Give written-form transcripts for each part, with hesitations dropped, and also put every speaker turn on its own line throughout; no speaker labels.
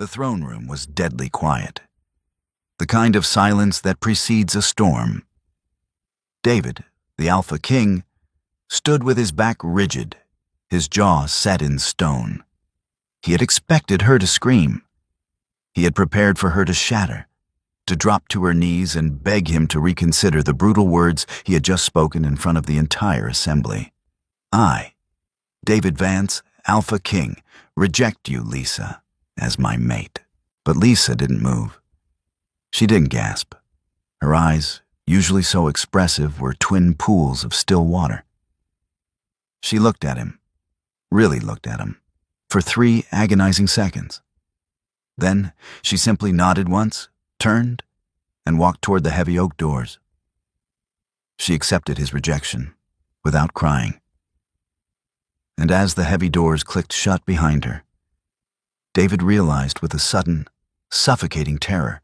The throne room was deadly quiet, the kind of silence that precedes a storm. David, the Alpha King, stood with his back rigid, his jaw set in stone. He had expected her to scream. He had prepared for her to shatter, to drop to her knees and beg him to reconsider the brutal words he had just spoken in front of the entire assembly. I, David Vance, Alpha King, reject you, Lisa, as my mate. But Lisa didn't move. She didn't gasp. Her eyes, usually so expressive, were twin pools of still water. She looked at him, really looked at him, for 3 agonizing seconds. Then she simply nodded once, turned, and walked toward the heavy oak doors. She accepted his rejection, without crying. And as the heavy doors clicked shut behind her, David realized with a sudden, suffocating terror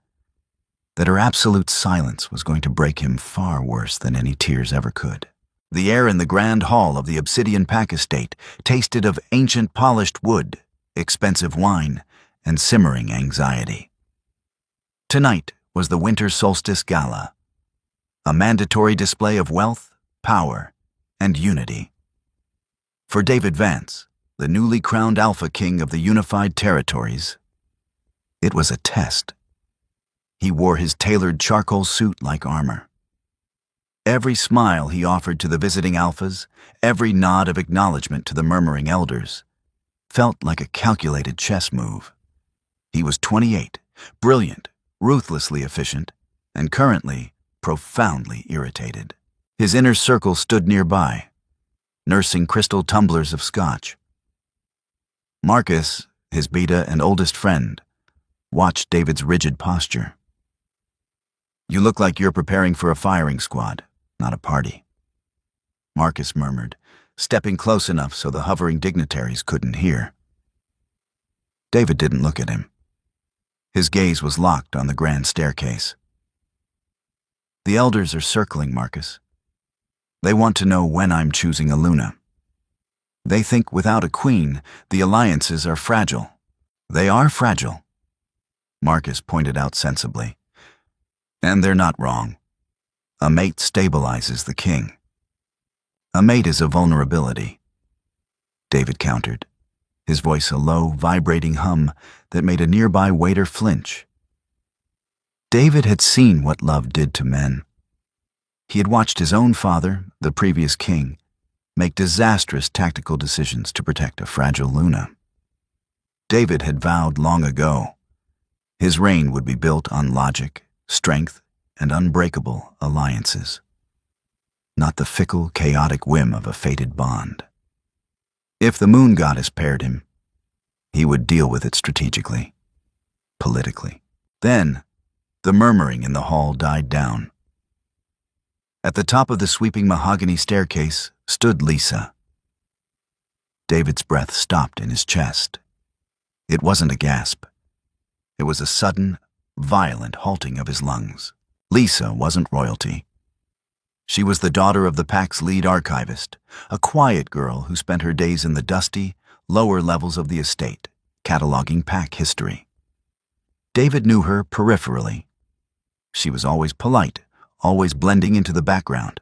that her absolute silence was going to break him far worse than any tears ever could. The air in the grand hall of the Obsidian Pack estate tasted of ancient polished wood, expensive wine, and simmering anxiety. Tonight was the Winter Solstice Gala, a mandatory display of wealth, power, and unity. For David Vance, the newly crowned Alpha King of the Unified Territories, it was a test. He wore his tailored charcoal suit like armor. Every smile he offered to the visiting alphas, every nod of acknowledgement to the murmuring elders, felt like a calculated chess move. He was 28, brilliant, ruthlessly efficient, and currently profoundly irritated. His inner circle stood nearby, nursing crystal tumblers of scotch. Marcus, his beta and oldest friend, watched David's rigid posture. "You look like you're preparing for a firing squad, not a party," Marcus murmured, stepping close enough so the hovering dignitaries couldn't hear. David didn't look at him. His gaze was locked on the grand staircase. "The elders are circling, Marcus. They want to know when I'm choosing a Luna. They think without a queen, the alliances are fragile." "They are fragile," Marcus pointed out sensibly. "And they're not wrong. A mate stabilizes the king." "A mate is a vulnerability," David countered, his voice a low, vibrating hum that made a nearby waiter flinch. David had seen what love did to men. He had watched his own father, the previous king, make disastrous tactical decisions to protect a fragile Luna. David had vowed long ago his reign would be built on logic, strength, and unbreakable alliances, not the fickle, chaotic whim of a fated bond. If the moon goddess paired him, he would deal with it strategically, politically. Then, the murmuring in the hall died down. At the top of the sweeping mahogany staircase stood Lisa. David's breath stopped in his chest. It wasn't a gasp. It was a sudden, violent halting of his lungs. Lisa wasn't royalty. She was the daughter of the Pack's lead archivist, a quiet girl who spent her days in the dusty, lower levels of the estate, cataloging Pack history. David knew her peripherally. She was always polite, always blending into the background.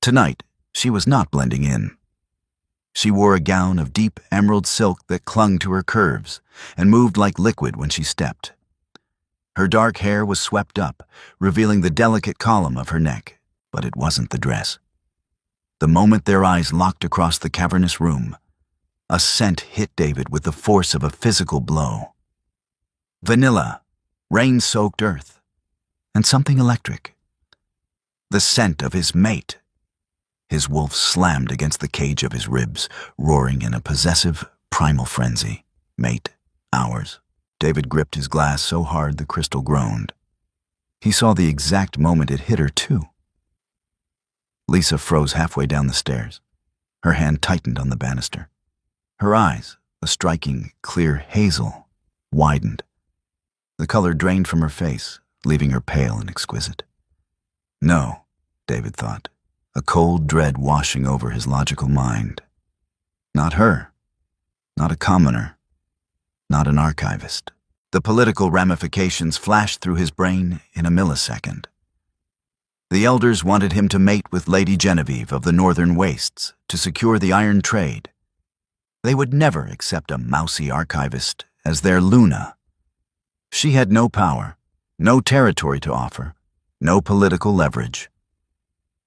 Tonight, she was not blending in. She wore a gown of deep emerald silk that clung to her curves and moved like liquid when she stepped. Her dark hair was swept up, revealing the delicate column of her neck, but it wasn't the dress. The moment their eyes locked across the cavernous room, a scent hit David with the force of a physical blow. Vanilla, rain-soaked earth, and something electric. The scent of his mate. His wolf slammed against the cage of his ribs, roaring in a possessive, primal frenzy. "Mate, ours." David gripped his glass so hard the crystal groaned. He saw the exact moment it hit her, too. Lisa froze halfway down the stairs. Her hand tightened on the banister. Her eyes, a striking, clear hazel, widened. The color drained from her face, leaving her pale and exquisite. No, David thought, a cold dread washing over his logical mind. Not her. Not a commoner. Not an archivist. The political ramifications flashed through his brain in a millisecond. The elders wanted him to mate with Lady Genevieve of the Northern Wastes to secure the iron trade. They would never accept a mousy archivist as their Luna. She had no power, no territory to offer, no political leverage.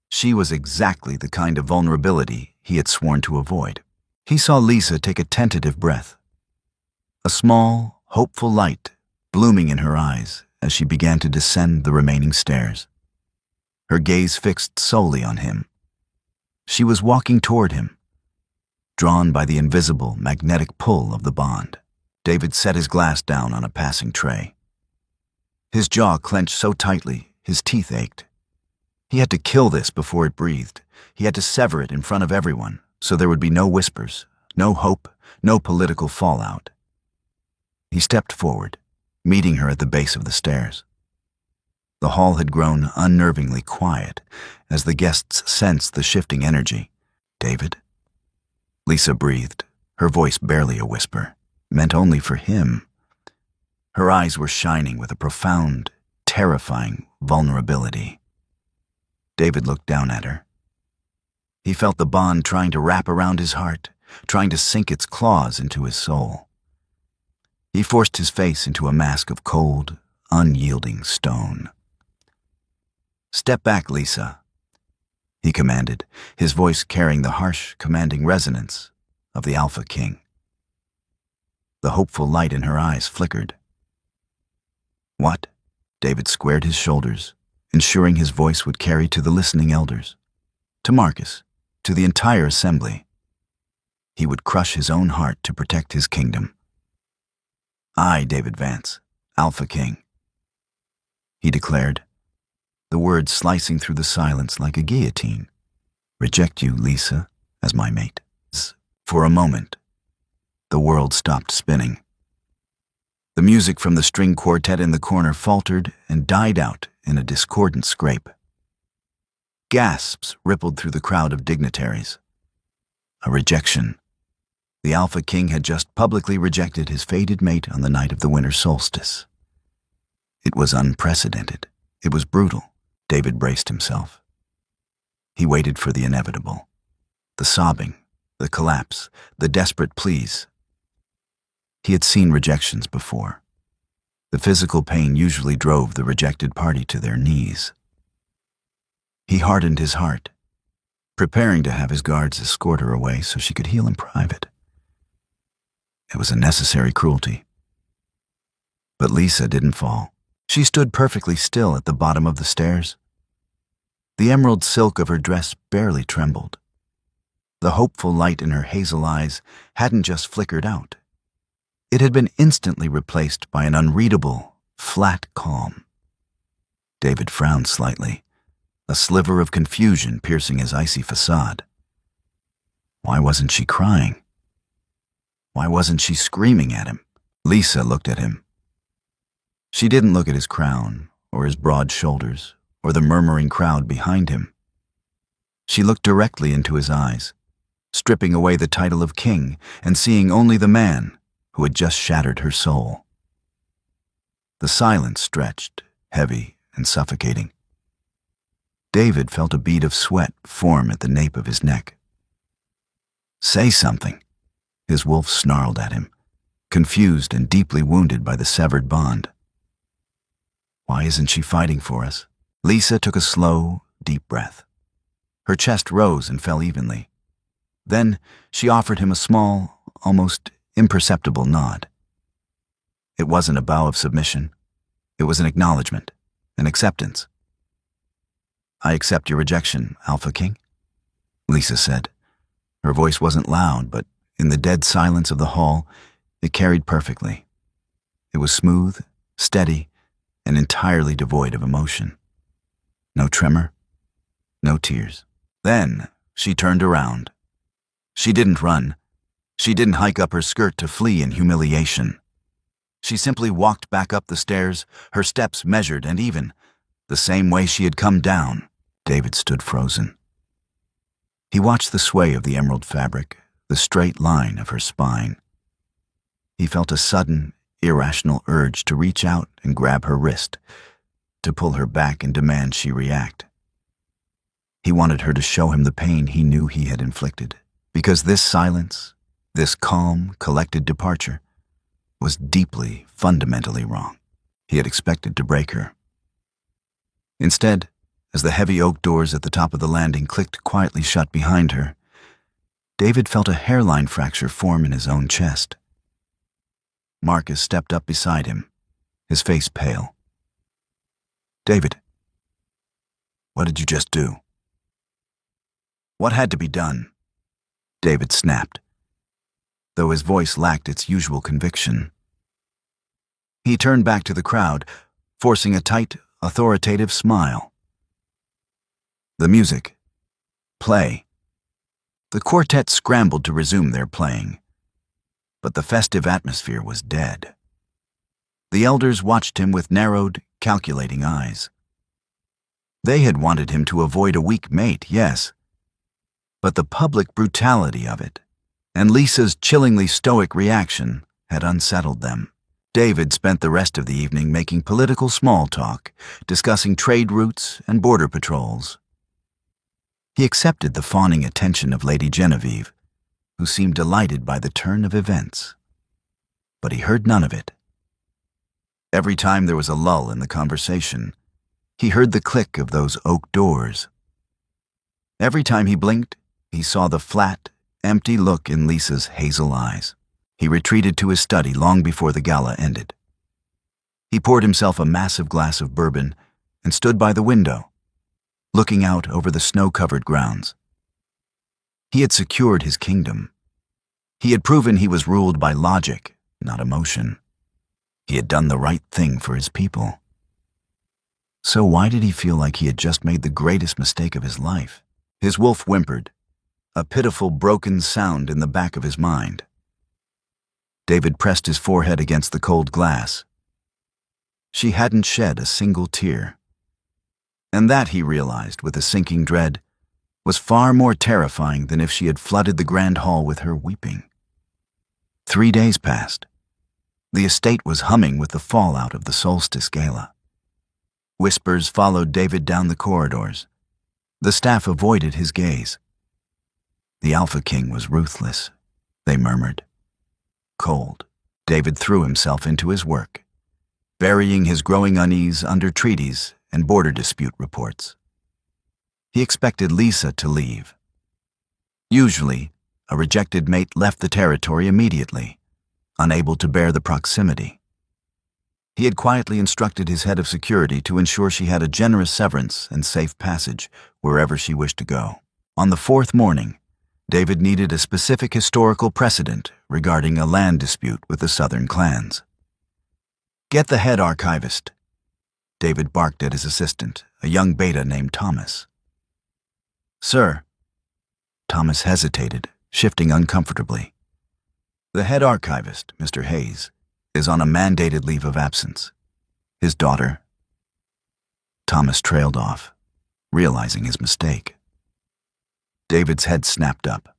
She was exactly the kind of vulnerability he had sworn to avoid. He saw Lisa take a tentative breath. A small, hopeful light blooming in her eyes as she began to descend the remaining stairs. Her gaze fixed solely on him. She was walking toward him, drawn by the invisible, magnetic pull of the bond. David set his glass down on a passing tray. His jaw clenched so tightly, his teeth ached. He had to kill this before it breathed. He had to sever it in front of everyone, so there would be no whispers, no hope, no political fallout. He stepped forward, meeting her at the base of the stairs. The hall had grown unnervingly quiet as the guests sensed the shifting energy. "David?" Lisa breathed, her voice barely a whisper, meant only for him. Her eyes were shining with a profound, terrifying vulnerability. David looked down at her. He felt the bond trying to wrap around his heart, trying to sink its claws into his soul. He forced his face into a mask of cold, unyielding stone. "Step back, Lisa," he commanded, his voice carrying the harsh, commanding resonance of the Alpha King. The hopeful light in her eyes flickered. "What?" David squared his shoulders, ensuring his voice would carry to the listening elders, to Marcus, to the entire assembly. He would crush his own heart to protect his kingdom. "I, David Vance, Alpha King," he declared, the words slicing through the silence like a guillotine, "reject you, Lisa, as my mate." For a moment, the world stopped spinning. The music from the string quartet in the corner faltered and died out in a discordant scrape. Gasps rippled through the crowd of dignitaries. A rejection. The Alpha King had just publicly rejected his fated mate on the night of the winter solstice. It was unprecedented. It was brutal. David braced himself. He waited for the inevitable. The sobbing, the collapse, the desperate pleas. He had seen rejections before. The physical pain usually drove the rejected party to their knees. He hardened his heart, preparing to have his guards escort her away so she could heal in private. It was a necessary cruelty. But Lisa didn't fall. She stood perfectly still at the bottom of the stairs. The emerald silk of her dress barely trembled. The hopeful light in her hazel eyes hadn't just flickered out. It had been instantly replaced by an unreadable, flat calm. David frowned slightly, a sliver of confusion piercing his icy facade. Why wasn't she crying? Why wasn't she screaming at him? Lisa looked at him. She didn't look at his crown, or his broad shoulders, or the murmuring crowd behind him. She looked directly into his eyes, stripping away the title of king and seeing only the man who had just shattered her soul. The silence stretched, heavy and suffocating. David felt a bead of sweat form at the nape of his neck. "Say something," his wolf snarled at him, confused and deeply wounded by the severed bond. "Why isn't she fighting for us?" Lisa took a slow, deep breath. Her chest rose and fell evenly. Then she offered him a small, almost imperceptible nod. It wasn't a bow of submission. It was an acknowledgement, an acceptance. "I accept your rejection, Alpha King," Lisa said. Her voice wasn't loud, but in the dead silence of the hall, it carried perfectly. It was smooth, steady, and entirely devoid of emotion. No tremor, no tears. Then she turned around. She didn't run. She didn't hike up her skirt to flee in humiliation. She simply walked back up the stairs, her steps measured and even, the same way she had come down. David stood frozen. He watched the sway of the emerald fabric, the straight line of her spine. He felt a sudden, irrational urge to reach out and grab her wrist, to pull her back and demand she react. He wanted her to show him the pain he knew he had inflicted, because this silence, this calm, collected departure, was deeply, fundamentally wrong. He had expected to break her. Instead, as the heavy oak doors at the top of the landing clicked quietly shut behind her, David felt a hairline fracture form in his own chest. Marcus stepped up beside him, his face pale. "David, what did you just do?" "What had to be done?" David snapped, though his voice lacked its usual conviction. He turned back to the crowd, forcing a tight, authoritative smile. "The music. Play." The quartet scrambled to resume their playing, but the festive atmosphere was dead. The elders watched him with narrowed, calculating eyes. They had wanted him to avoid a weak mate, yes, but the public brutality of it, and Lisa's chillingly stoic reaction, had unsettled them. David spent the rest of the evening making political small talk, discussing trade routes and border patrols. He accepted the fawning attention of Lady Genevieve, who seemed delighted by the turn of events. But he heard none of it. Every time there was a lull in the conversation, he heard the click of those oak doors. Every time he blinked, he saw the flat, empty look in Lisa's hazel eyes. He retreated to his study long before the gala ended. He poured himself a massive glass of bourbon and stood by the window, looking out over the snow-covered grounds. He had secured his kingdom. He had proven he was ruled by logic, not emotion. He had done the right thing for his people. So why did he feel like he had just made the greatest mistake of his life? His wolf whimpered, a pitiful, broken sound in the back of his mind. David pressed his forehead against the cold glass. She hadn't shed a single tear. And that, he realized with a sinking dread, was far more terrifying than if she had flooded the grand hall with her weeping. 3 days passed. The estate was humming with the fallout of the solstice gala. Whispers followed David down the corridors. The staff avoided his gaze. The Alpha King was ruthless, they murmured. Cold, David threw himself into his work, burying his growing unease under treaties and border dispute reports. He expected Lisa to leave. Usually, a rejected mate left the territory immediately, unable to bear the proximity. He had quietly instructed his head of security to ensure she had a generous severance and safe passage wherever she wished to go. On the 4th morning, David needed a specific historical precedent regarding a land dispute with the southern clans. "Get the head archivist," David barked at his assistant, a young beta named Thomas. "Sir." Thomas hesitated, shifting uncomfortably. "The head archivist, Mr. Hayes, is on a mandated leave of absence. His daughter—" Thomas trailed off, realizing his mistake. David's head snapped up.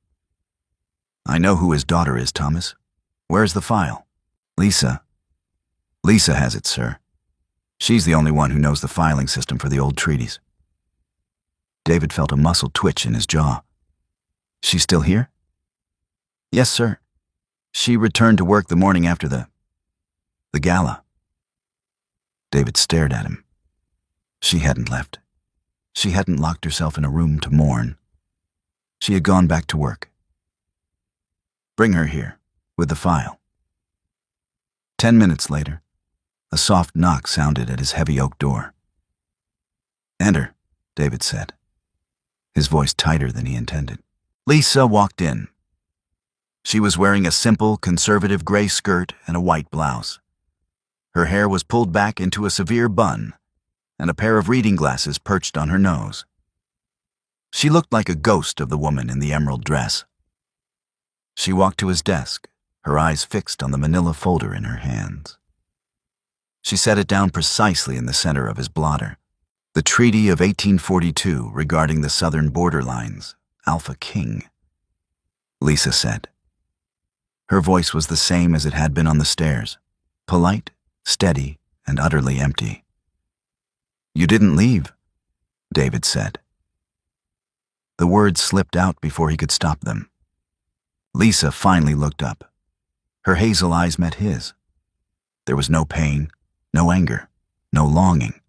"I know who his daughter is, Thomas. Where's the file?" "Lisa. Lisa has it, sir. She's the only one who knows the filing system for the old treaties." David felt a muscle twitch in his jaw. "She's still here?" "Yes, sir. She returned to work the morning after the gala." David stared at him. She hadn't left. She hadn't locked herself in a room to mourn. She had gone back to work. "Bring her here, with the file." 10 minutes later, a soft knock sounded at his heavy oak door. "Enter," David said, his voice tighter than he intended. Lisa walked in. She was wearing a simple, conservative gray skirt and a white blouse. Her hair was pulled back into a severe bun, and a pair of reading glasses perched on her nose. She looked like a ghost of the woman in the emerald dress. She walked to his desk, her eyes fixed on the manila folder in her hands. She set it down precisely in the center of his blotter. The Treaty of 1842 regarding the southern border lines, Alpha King, Lisa said. Her voice was the same as it had been on the stairs. polite, steady, and utterly empty. "You didn't leave," David said. The words slipped out before he could stop them. Lisa finally looked up. Her hazel eyes met his. There was no pain, no anger, no longing,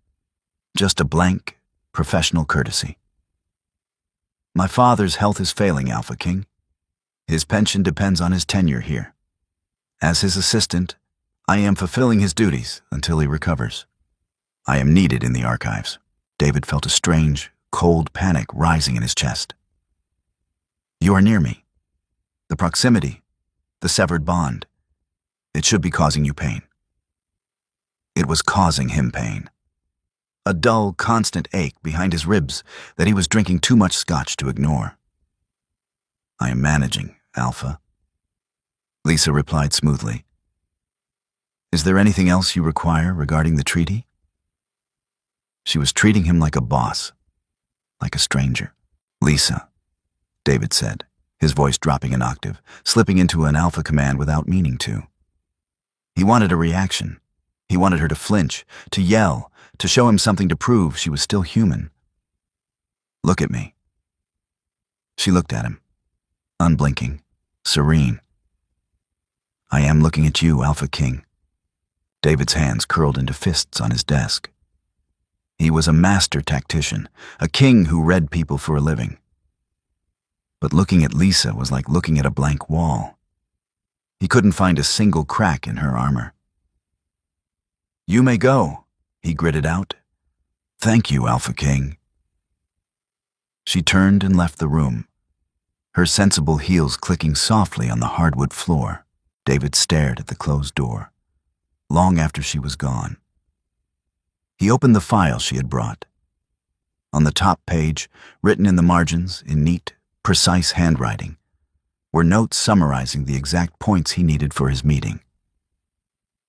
just a blank, professional courtesy. "My father's health is failing, Alpha King. His pension depends on his tenure here. As his assistant, I am fulfilling his duties until he recovers. I am needed in the archives." David felt a strange, cold panic rising in his chest. "You are near me. The proximity, the severed bond, it should be causing you pain." It was causing him pain. A dull, constant ache behind his ribs that he was drinking too much scotch to ignore. "I am managing, Alpha," Lisa replied smoothly. "Is there anything else you require regarding the treaty?" She was treating him like a boss, like a stranger. "Lisa," David said, his voice dropping an octave, slipping into an Alpha command without meaning to. He wanted a reaction. He wanted her to flinch, to yell, to show him something to prove she was still human. "Look at me." She looked at him, unblinking, serene. "I am looking at you, Alpha King." David's hands curled into fists on his desk. He was a master tactician, a king who read people for a living. But looking at Lisa was like looking at a blank wall. He couldn't find a single crack in her armor. "You may go," he gritted out. "Thank you, Alpha King." She turned and left the room, her sensible heels clicking softly on the hardwood floor. David stared at the closed door, long after she was gone. He opened the file she had brought. On the top page, written in the margins in neat, precise handwriting, were notes summarizing the exact points he needed for his meeting.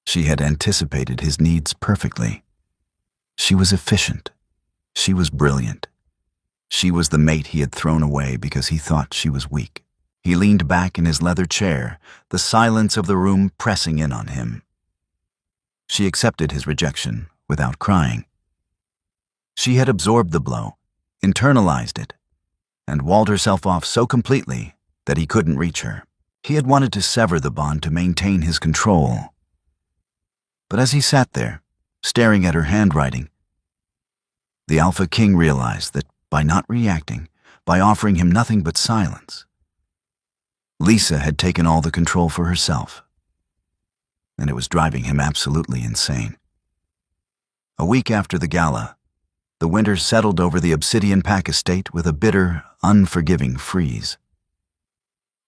She had anticipated his needs perfectly. She was efficient. She was brilliant. She was the mate he had thrown away because he thought she was weak. He leaned back in his leather chair, the silence of the room pressing in on him. She accepted his rejection without crying. She had absorbed the blow, internalized it, and walled herself off so completely that he couldn't reach her. He had wanted to sever the bond to maintain his control. But as he sat there, staring at her handwriting, the Alpha King realized that by not reacting, by offering him nothing but silence, Lisa had taken all the control for herself, and it was driving him absolutely insane. A week after the gala, the winter settled over the Obsidian Pack estate with a bitter, unforgiving freeze.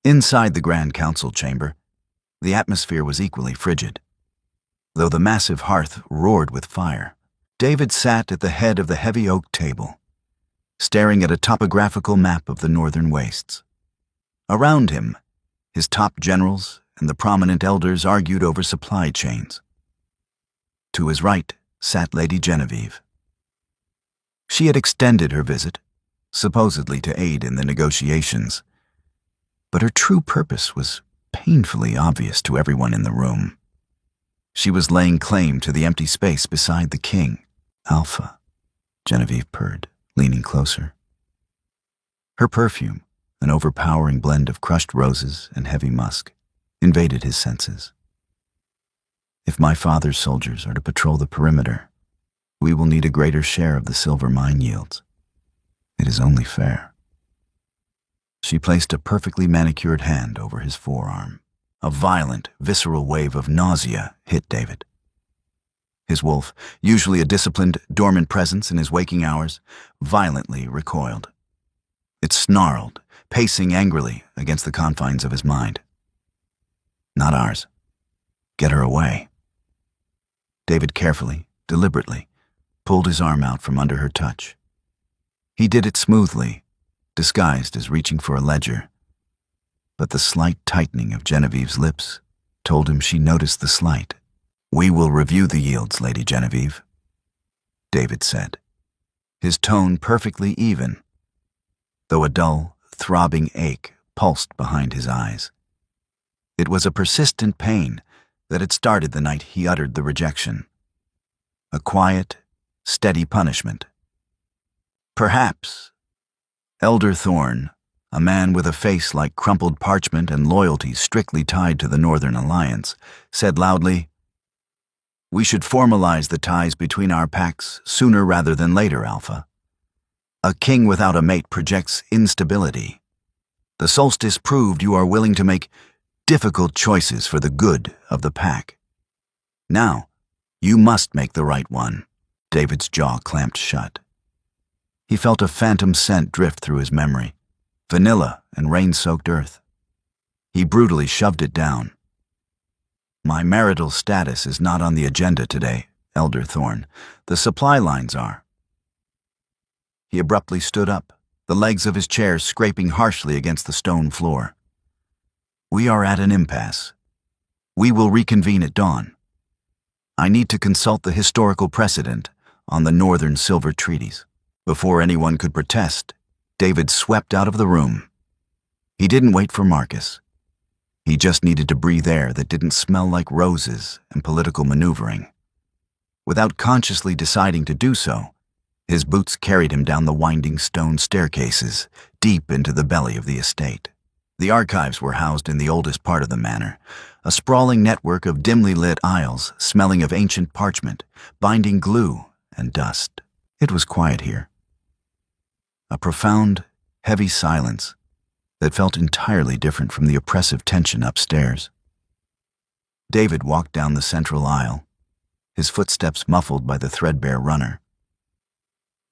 Inside the Grand Council chamber, the atmosphere was equally frigid. Though the massive hearth roared with fire, David sat at the head of the heavy oak table, staring at a topographical map of the northern wastes. Around him, his top generals and the prominent elders argued over supply chains. To his right sat Lady Genevieve. She had extended her visit, supposedly to aid in the negotiations, but her true purpose was painfully obvious to everyone in the room. She was laying claim to the empty space beside the king. "Alpha," Genevieve purred, leaning closer. Her perfume, an overpowering blend of crushed roses and heavy musk, invaded his senses. "If my father's soldiers are to patrol the perimeter, we will need a greater share of the silver mine yields. It is only fair." She placed a perfectly manicured hand over his forearm. A violent, visceral wave of nausea hit David. His wolf, usually a disciplined, dormant presence in his waking hours, violently recoiled. It snarled, pacing angrily against the confines of his mind. "Not ours. Get her away." David carefully, deliberately, pulled his arm out from under her touch. He did it smoothly, disguised as reaching for a ledger. But the slight tightening of Genevieve's lips told him she noticed the slight. "We will review the yields, Lady Genevieve," David said, his tone perfectly even, though a dull, throbbing ache pulsed behind his eyes. It was a persistent pain, that had started the night he uttered the rejection. A quiet, steady punishment. Perhaps Elder Thorne, a man with a face like crumpled parchment and loyalties strictly tied to the Northern Alliance, said loudly, "We should formalize the ties between our packs sooner rather than later, Alpha. A king without a mate projects instability. The solstice proved you are willing to make difficult choices for the good of the pack. Now, you must make the right one." David's jaw clamped shut. He felt a phantom scent drift through his memory, vanilla and rain-soaked earth. He brutally shoved it down. "My marital status is not on the agenda today, Elder Thorne. The supply lines are." He abruptly stood up, the legs of his chair scraping harshly against the stone floor. "We are at an impasse. We will reconvene at dawn. I need to consult the historical precedent on the Northern Silver Treaties." Before anyone could protest, David swept out of the room. He didn't wait for Marcus. He just needed to breathe air that didn't smell like roses and political maneuvering. Without consciously deciding to do so, his boots carried him down the winding stone staircases, deep into the belly of the estate. The archives were housed in the oldest part of the manor, a sprawling network of dimly lit aisles smelling of ancient parchment, binding glue, and dust. It was quiet here. A profound, heavy silence that felt entirely different from the oppressive tension upstairs. David walked down the central aisle, his footsteps muffled by the threadbare runner.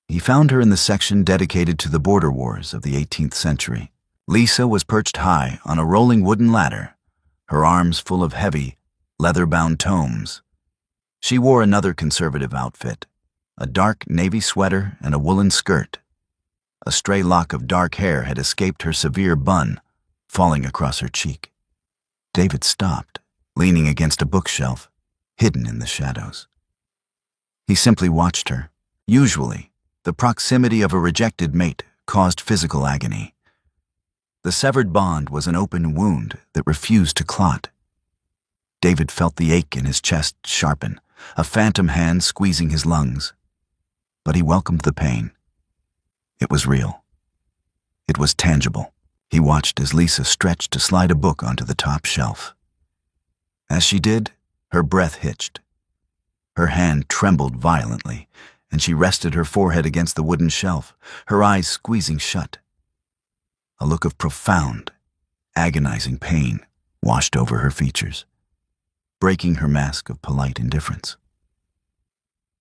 He found her in the section dedicated to the border wars of the 18th century. Lisa was perched high on a rolling wooden ladder, her arms full of heavy, leather-bound tomes. She wore another conservative outfit, a dark navy sweater and a woolen skirt. A stray lock of dark hair had escaped her severe bun, falling across her cheek. David stopped, leaning against a bookshelf, hidden in the shadows. He simply watched her. Usually, the proximity of a rejected mate caused physical agony. The severed bond was an open wound that refused to clot. David felt the ache in his chest sharpen, a phantom hand squeezing his lungs. But he welcomed the pain. It was real. It was tangible. He watched as Lisa stretched to slide a book onto the top shelf. As she did, her breath hitched. Her hand trembled violently, and she rested her forehead against the wooden shelf, her eyes squeezing shut. A look of profound, agonizing pain washed over her features, breaking her mask of polite indifference.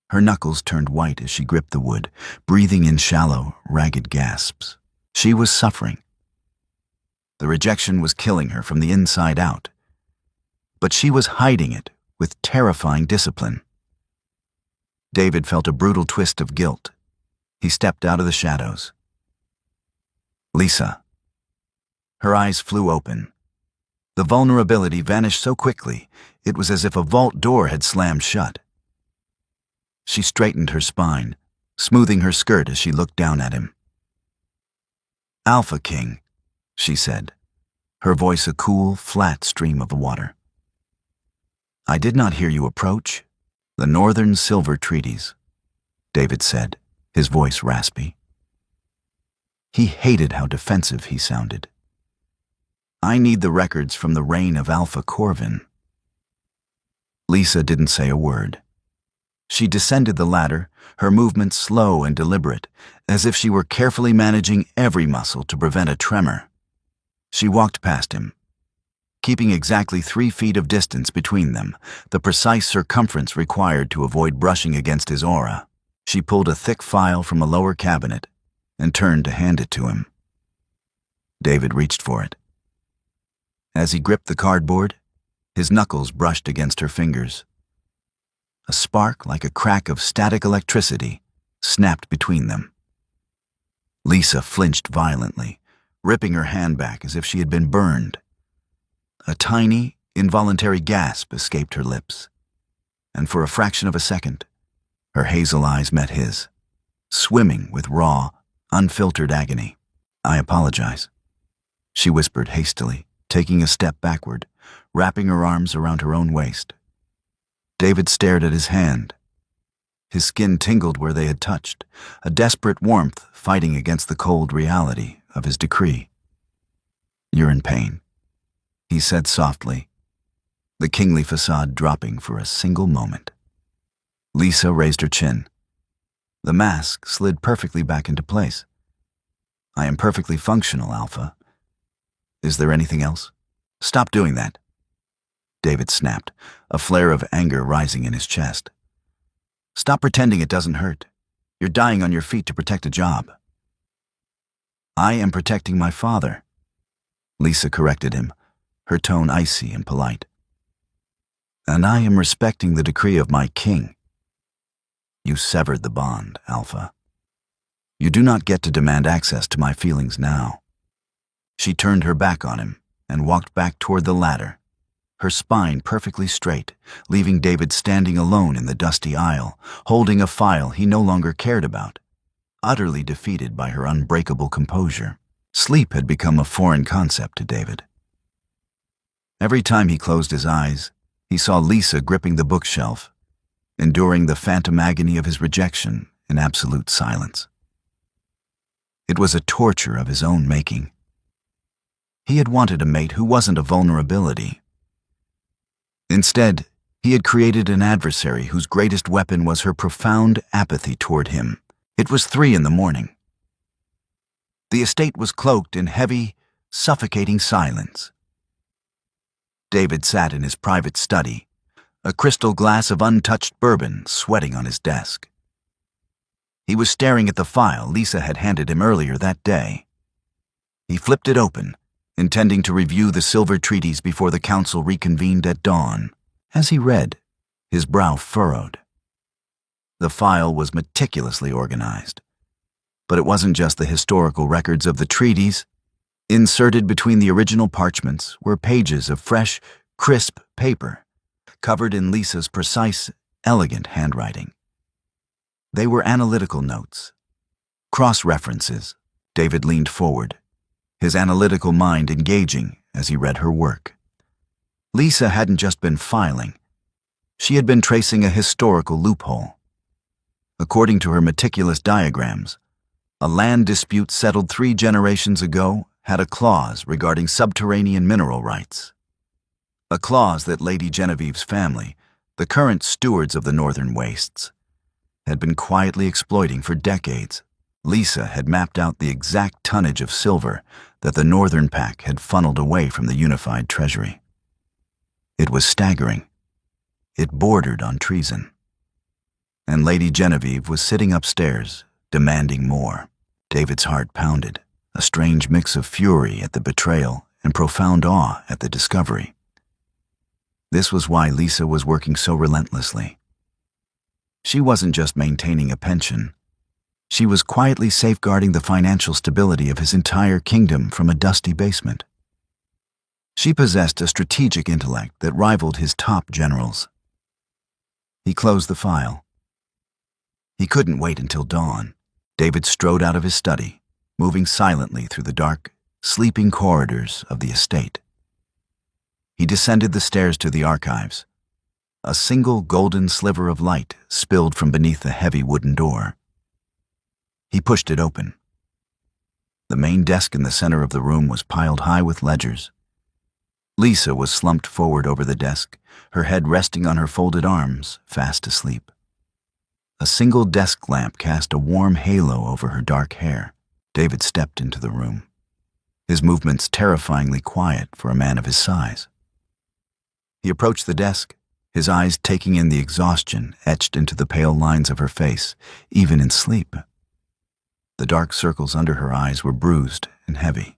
Her knuckles turned white as she gripped the wood, breathing in shallow, ragged gasps. She was suffering. The rejection was killing her from the inside out. But she was hiding it with terrifying discipline. David felt a brutal twist of guilt. He stepped out of the shadows. "Lisa." Her eyes flew open. The vulnerability vanished so quickly, it was as if a vault door had slammed shut. She straightened her spine, smoothing her skirt as she looked down at him. "Alpha King," she said, her voice a cool, flat stream of water. "I did not hear you approach." "The Northern Silver Treaties," David said, his voice raspy. He hated how defensive he sounded. "I need the records from the reign of Alpha Corvin." Lisa didn't say a word. She descended the ladder, her movements slow and deliberate, as if she were carefully managing every muscle to prevent a tremor. She walked past him, keeping exactly 3 feet of distance between them, the precise circumference required to avoid brushing against his aura. She pulled a thick file from a lower cabinet and turned to hand it to him. David reached for it. As he gripped the cardboard, his knuckles brushed against her fingers. A spark like a crack of static electricity snapped between them. Lisa flinched violently, ripping her hand back as if she had been burned. A tiny, involuntary gasp escaped her lips, and for a fraction of a second, her hazel eyes met his, swimming with raw, unfiltered agony. "I apologize," she whispered hastily, taking a step backward, wrapping her arms around her own waist. David stared at his hand. His skin tingled where they had touched, a desperate warmth fighting against the cold reality of his decree. "You're in pain," he said softly, the kingly facade dropping for a single moment. Lisa raised her chin. The mask slid perfectly back into place. "I am perfectly functional, Alpha. Is there anything else?" "Stop doing that," David snapped, a flare of anger rising in his chest. "Stop pretending it doesn't hurt. You're dying on your feet to protect a job." "I am protecting my father," Lisa corrected him, her tone icy and polite. "And I am respecting the decree of my king." "You severed the bond, Alpha. You do not get to demand access to my feelings now." She turned her back on him and walked back toward the ladder, her spine perfectly straight, leaving David standing alone in the dusty aisle, holding a file he no longer cared about, utterly defeated by her unbreakable composure. Sleep had become a foreign concept to David. Every time he closed his eyes, he saw Lisa gripping the bookshelf, enduring the phantom agony of his rejection in absolute silence. It was a torture of his own making. He had wanted a mate who wasn't a vulnerability. Instead, he had created an adversary whose greatest weapon was her profound apathy toward him. It was 3 a.m. The estate was cloaked in heavy, suffocating silence. David sat in his private study, a crystal glass of untouched bourbon sweating on his desk. He was staring at the file Lisa had handed him earlier that day. He flipped it open, intending to review the silver treaties before the council reconvened at dawn. As he read, his brow furrowed. The file was meticulously organized. But it wasn't just the historical records of the treaties. Inserted between the original parchments were pages of fresh, crisp paper, covered in Lisa's precise, elegant handwriting. They were analytical notes, cross-references. David leaned forward, his analytical mind engaging as he read her work. Lisa hadn't just been filing. She had been tracing a historical loophole. According to her meticulous diagrams, a land dispute settled 3 generations ago had a clause regarding subterranean mineral rights. A clause that Lady Genevieve's family, the current stewards of the northern wastes, had been quietly exploiting for decades. Lisa had mapped out the exact tonnage of silver that the Northern Pack had funneled away from the unified treasury. It was staggering. It bordered on treason. And Lady Genevieve was sitting upstairs, demanding more. David's heart pounded, a strange mix of fury at the betrayal and profound awe at the discovery. This was why Lisa was working so relentlessly. She wasn't just maintaining a pension. She was quietly safeguarding the financial stability of his entire kingdom from a dusty basement. She possessed a strategic intellect that rivaled his top generals. He closed the file. He couldn't wait until dawn. David strode out of his study, moving silently through the dark, sleeping corridors of the estate. He descended the stairs to the archives. A single golden sliver of light spilled from beneath the heavy wooden door. He pushed it open. The main desk in the center of the room was piled high with ledgers. Lisa was slumped forward over the desk, her head resting on her folded arms, fast asleep. A single desk lamp cast a warm halo over her dark hair. David stepped into the room, his movements terrifyingly quiet for a man of his size. He approached the desk, his eyes taking in the exhaustion etched into the pale lines of her face, even in sleep. The dark circles under her eyes were bruised and heavy.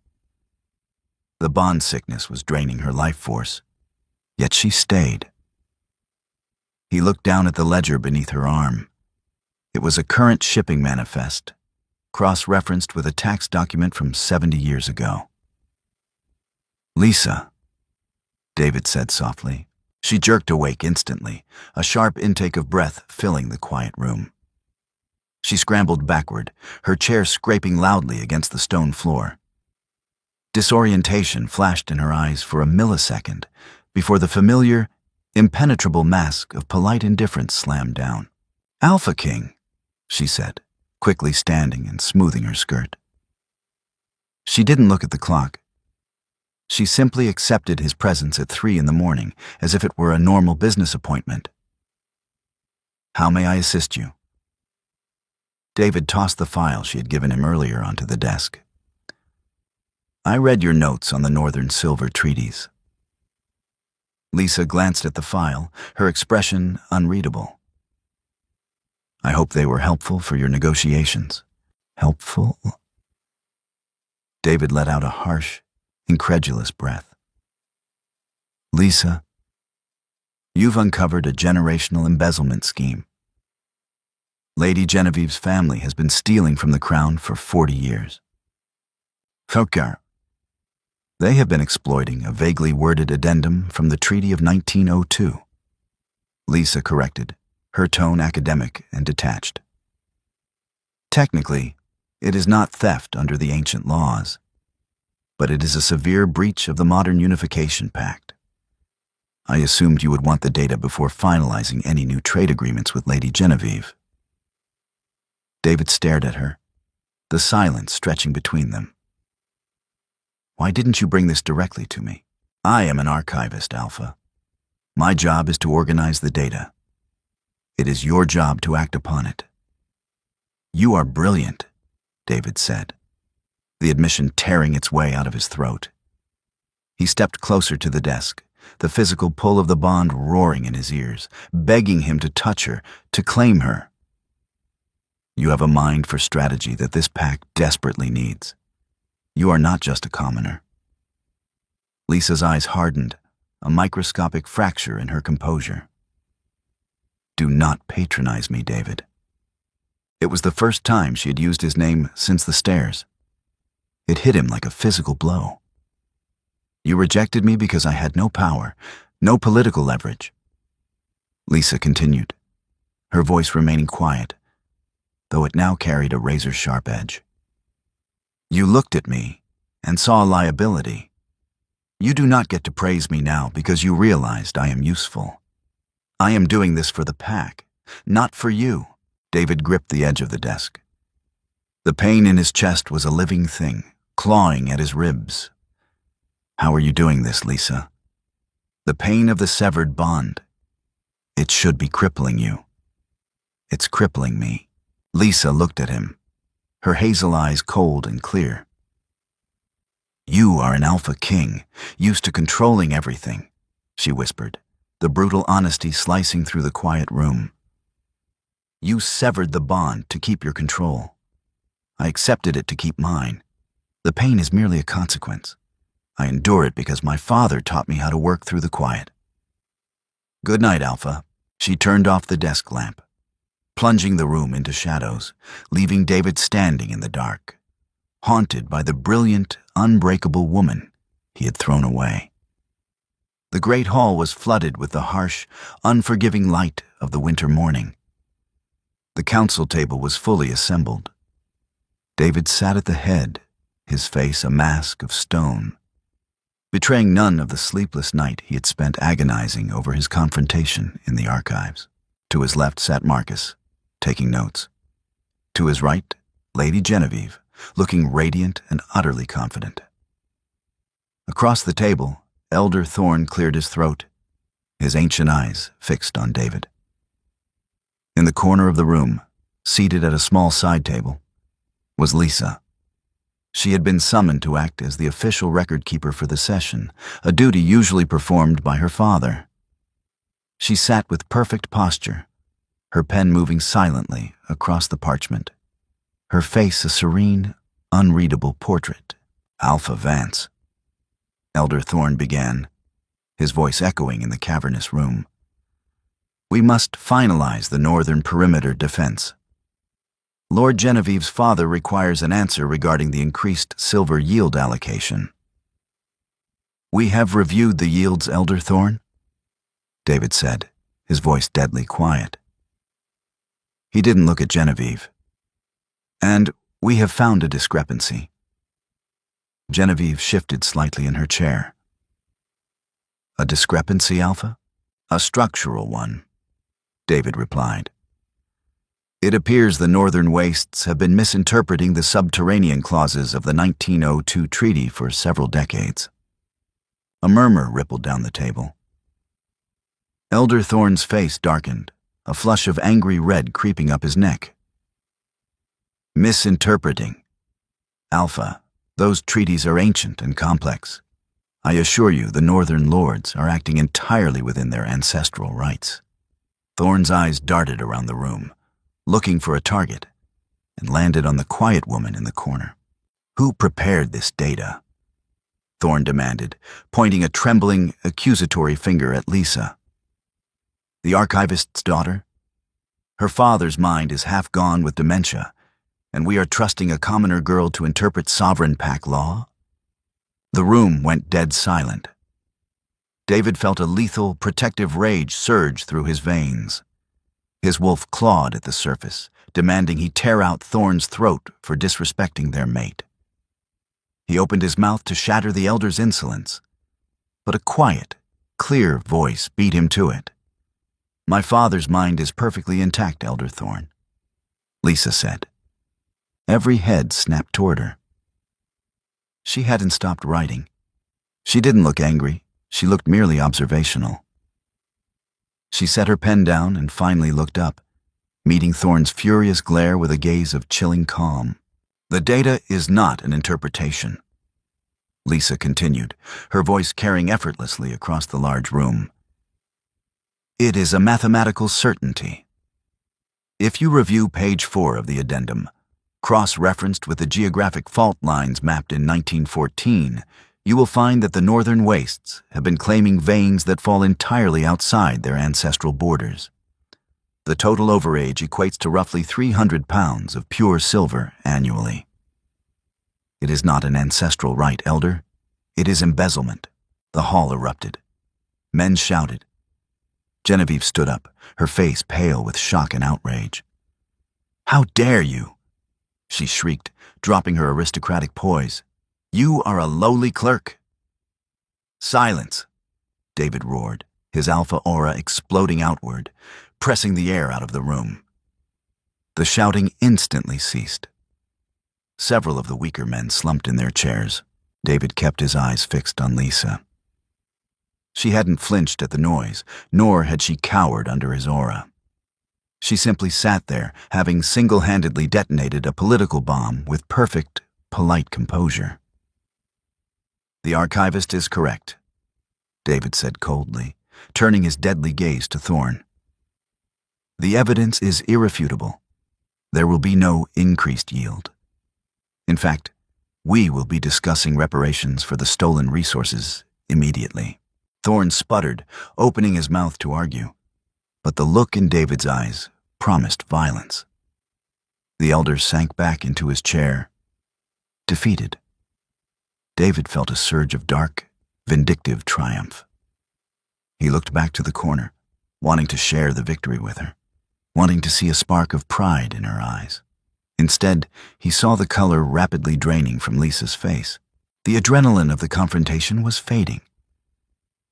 The bond sickness was draining her life force, yet she stayed. He looked down at the ledger beneath her arm. It was a current shipping manifest, cross-referenced with a tax document from 70 years ago. "Lisa," David said softly. She jerked awake instantly, a sharp intake of breath filling the quiet room. She scrambled backward, her chair scraping loudly against the stone floor. Disorientation flashed in her eyes for a millisecond, before the familiar, impenetrable mask of polite indifference slammed down. "Alpha King," she said, quickly standing and smoothing her skirt. She didn't look at the clock. She simply accepted his presence at 3 in the morning as if it were a normal business appointment. "How may I assist you?" David tossed the file she had given him earlier onto the desk. "I read your notes on the Northern Silver Treaties." Lisa glanced at the file, her expression unreadable. "I hope they were helpful for your negotiations." "Helpful?" David let out a harsh, incredulous breath. "Lisa, you've uncovered a generational embezzlement scheme. Lady Genevieve's family has been stealing from the crown for 40 years. Thokar. They have been exploiting a vaguely worded addendum from the Treaty of 1902. Lisa corrected, her tone academic and detached. "Technically, it is not theft under the ancient laws, but it is a severe breach of the modern Unification Pact. I assumed you would want the data before finalizing any new trade agreements with Lady Genevieve." David stared at her, the silence stretching between them. "Why didn't you bring this directly to me? I am an archivist, Alpha. My job is to organize the data. It is your job to act upon it." "You are brilliant," David said, the admission tearing its way out of his throat. He stepped closer to the desk, the physical pull of the bond roaring in his ears, begging him to touch her, to claim her. "You have a mind for strategy that this pact desperately needs. You are not just a commoner." Lisa's eyes hardened, a microscopic fracture in her composure. "Do not patronize me, David." It was the first time she had used his name since the stairs. It hit him like a physical blow. "You rejected me because I had no power, no political leverage." Lisa continued, her voice remaining quiet, though it now carried a razor-sharp edge. "You looked at me and saw a liability. You do not get to praise me now because you realized I am useful. I am doing this for the pack, not for you." David gripped the edge of the desk. The pain in his chest was a living thing, clawing at his ribs. "How are you doing this, Lisa? The pain of the severed bond. It should be crippling you. It's crippling me." Lisa looked at him, her hazel eyes cold and clear. "You are an Alpha King, used to controlling everything," she whispered, the brutal honesty slicing through the quiet room. "You severed the bond to keep your control. I accepted it to keep mine. The pain is merely a consequence. I endure it because my father taught me how to work through the quiet." "Good night, Alpha." She turned off the desk lamp, plunging the room into shadows, leaving David standing in the dark, haunted by the brilliant, unbreakable woman he had thrown away. The great hall was flooded with the harsh, unforgiving light of the winter morning. The council table was fully assembled. David sat at the head, his face a mask of stone, betraying none of the sleepless night he had spent agonizing over his confrontation in the archives. To his left sat Marcus, taking notes. To his right, Lady Genevieve, looking radiant and utterly confident. Across the table, Elder Thorne cleared his throat, his ancient eyes fixed on David. In the corner of the room, seated at a small side table, was Lisa. She had been summoned to act as the official record keeper for the session, a duty usually performed by her father. She sat with perfect posture, her pen moving silently across the parchment, her face a serene, unreadable portrait. "Alpha Vance," Elder Thorne began, his voice echoing in the cavernous room. "We must finalize the northern perimeter defense. Lord Genevieve's father requires an answer regarding the increased silver yield allocation." "We have reviewed the yields, Elder Thorne," David said, his voice deadly quiet. He didn't look at Genevieve. "And we have found a discrepancy." Genevieve shifted slightly in her chair. A discrepancy, Alpha? A structural one, David replied. It appears the Northern Wastes have been misinterpreting the subterranean clauses of the 1902 treaty for several decades. A murmur rippled down the table. Elder Thorne's face darkened, a flush of angry red creeping up his neck. Misinterpreting. Alpha, those treaties are ancient and complex. I assure you the Northern Lords are acting entirely within their ancestral rights. Thorne's eyes darted around the room, looking for a target, and landed on the quiet woman in the corner. Who prepared this data? Thorne demanded, pointing a trembling, accusatory finger at Lisa. The archivist's daughter? Her father's mind is half gone with dementia, and we are trusting a commoner girl to interpret sovereign pack law? The room went dead silent. David felt a lethal, protective rage surge through his veins. His wolf clawed at the surface, demanding he tear out Thorne's throat for disrespecting their mate. He opened his mouth to shatter the elder's insolence, but a quiet, clear voice beat him to it. My father's mind is perfectly intact, Elder Thorne, Lisa said. Every head snapped toward her. She hadn't stopped writing. She didn't look angry. She looked merely observational. She set her pen down and finally looked up, meeting Thorne's furious glare with a gaze of chilling calm. The data is not an interpretation, Lisa continued, her voice carrying effortlessly across the large room. It is a mathematical certainty. If you review page 4 of the addendum, cross-referenced with the geographic fault lines mapped in 1914, you will find that the Northern Wastes have been claiming veins that fall entirely outside their ancestral borders. The total overage equates to roughly 300 pounds of pure silver annually. It is not an ancestral right, Elder. It is embezzlement. The hall erupted. Men shouted. Genevieve stood up, her face pale with shock and outrage. How dare you? She shrieked, dropping her aristocratic poise. You are a lowly clerk. Silence, David roared, his alpha aura exploding outward, pressing the air out of the room. The shouting instantly ceased. Several of the weaker men slumped in their chairs. David kept his eyes fixed on Lisa. She hadn't flinched at the noise, nor had she cowered under his aura. She simply sat there, having single-handedly detonated a political bomb with perfect, polite composure. The archivist is correct, David said coldly, turning his deadly gaze to Thorne. The evidence is irrefutable. There will be no increased yield. In fact, we will be discussing reparations for the stolen resources immediately. Thorne sputtered, opening his mouth to argue, but the look in David's eyes promised violence. The elder sank back into his chair, defeated. David felt a surge of dark, vindictive triumph. He looked back to the corner, wanting to share the victory with her, wanting to see a spark of pride in her eyes. Instead, he saw the color rapidly draining from Lisa's face. The adrenaline of the confrontation was fading,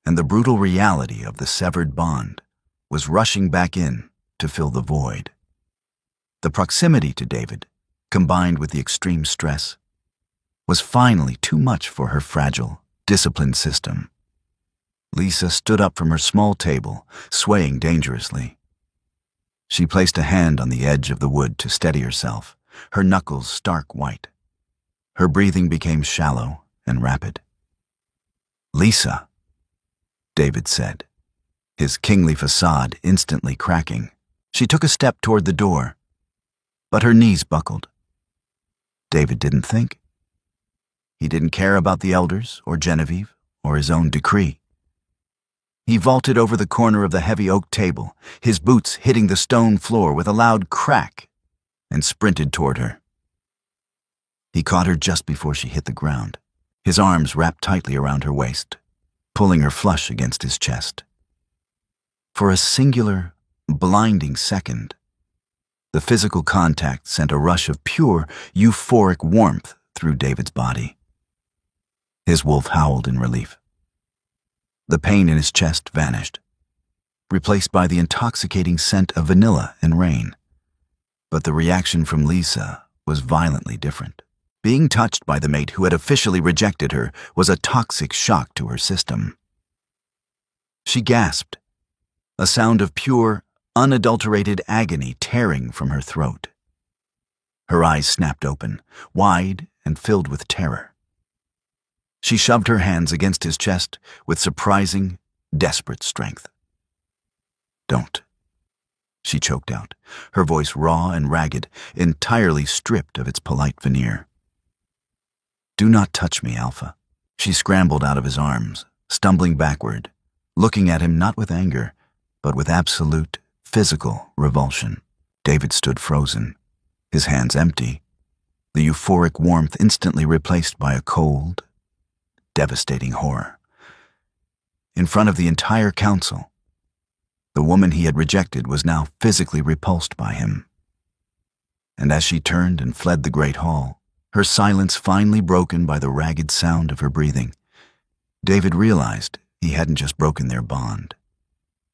and the brutal reality of the severed bond was rushing back in to fill the void. The proximity to David, combined with the extreme stress, was finally too much for her fragile, disciplined system. Lisa stood up from her small table, swaying dangerously. She placed a hand on the edge of the wood to steady herself, her knuckles stark white. Her breathing became shallow and rapid. Lisa, David said, his kingly facade instantly cracking. She took a step toward the door, but her knees buckled. David didn't think. He didn't care about the elders or Genevieve or his own decree. He vaulted over the corner of the heavy oak table, his boots hitting the stone floor with a loud crack, and sprinted toward her. He caught her just before she hit the ground, his arms wrapped tightly around her waist, pulling her flush against his chest. For a singular, blinding second, the physical contact sent a rush of pure, euphoric warmth through David's body. His wolf howled in relief. The pain in his chest vanished, replaced by the intoxicating scent of vanilla and rain. But the reaction from Lisa was violently different. Being touched by the mate who had officially rejected her was a toxic shock to her system. She gasped, a sound of pure, unadulterated agony tearing from her throat. Her eyes snapped open, wide and filled with terror. She shoved her hands against his chest with surprising, desperate strength. "Don't," she choked out, her voice raw and ragged, entirely stripped of its polite veneer. "Do not touch me, Alpha." She scrambled out of his arms, stumbling backward, looking at him not with anger, but with absolute, physical revulsion. David stood frozen, his hands empty, the euphoric warmth instantly replaced by a cold, devastating horror. In front of the entire council, the woman he had rejected was now physically repulsed by him. And as she turned and fled the great hall, her silence finally broken by the ragged sound of her breathing, David realized he hadn't just broken their bond.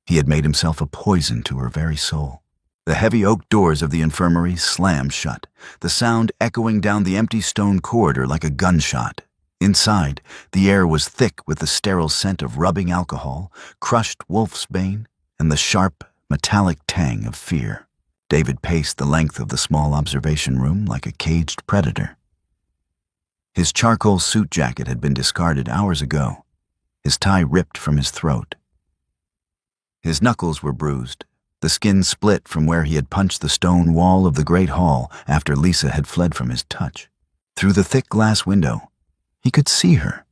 He had made himself a poison to her very soul. The heavy oak doors of the infirmary slammed shut, the sound echoing down the empty stone corridor like a gunshot. Inside, the air was thick with the sterile scent of rubbing alcohol, crushed wolfsbane, and the sharp, metallic tang of fear. David paced the length of the small observation room like a caged predator. His charcoal suit jacket had been discarded hours ago, his tie ripped from his throat. His knuckles were bruised, the skin split from where he had punched the stone wall of the great hall after Lisa had fled from his touch. Through the thick glass window, he could see her.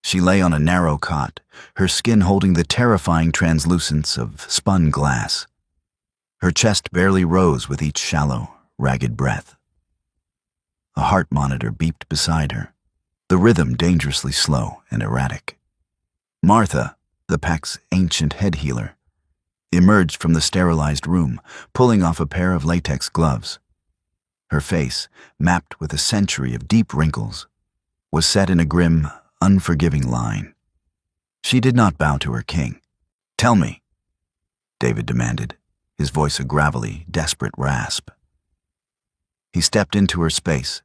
She lay on a narrow cot, her skin holding the terrifying translucence of spun glass. Her chest barely rose with each shallow, ragged breath. A heart monitor beeped beside her, the rhythm dangerously slow and erratic. Martha, the pack's ancient head healer, emerged from the sterilized room, pulling off a pair of latex gloves. Her face, mapped with a century of deep wrinkles, was set in a grim, unforgiving line. She did not bow to her king. "Tell me," David demanded, his voice a gravelly, desperate rasp. He stepped into her space,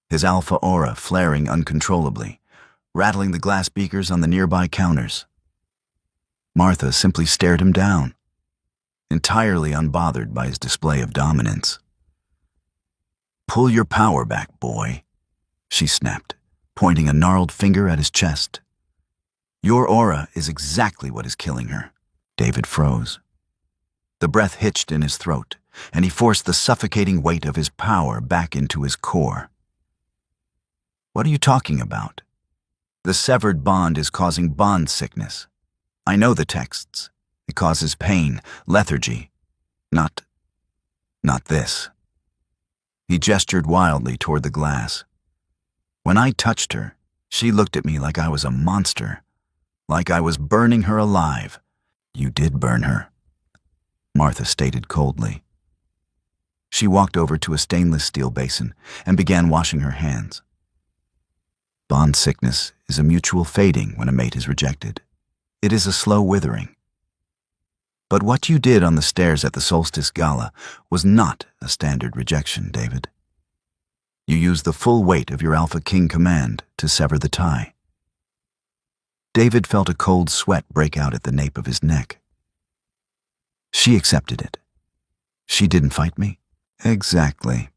his alpha aura flaring uncontrollably, rattling the glass beakers on the nearby counters. Martha simply stared him down, entirely unbothered by his display of dominance. "Pull your power back, boy," she snapped, pointing a gnarled finger at his chest. "Your aura is exactly what is killing her." David froze. The breath hitched in his throat, and he forced the suffocating weight of his power back into his core. "What are you talking about? The severed bond is causing bond sickness. I know the texts. It causes pain, lethargy. Not this." He gestured wildly toward the glass. "When I touched her, she looked at me like I was a monster, like I was burning her alive." "You did burn her," Martha stated coldly. She walked over to a stainless steel basin and began washing her hands. Bond sickness is a mutual fading when a mate is rejected. It is a slow withering. But what you did on the stairs at the Solstice Gala was not a standard rejection, David. You used the full weight of your Alpha King command to sever the tie. David felt a cold sweat break out at the nape of his neck. She accepted it. She didn't fight me? Exactly.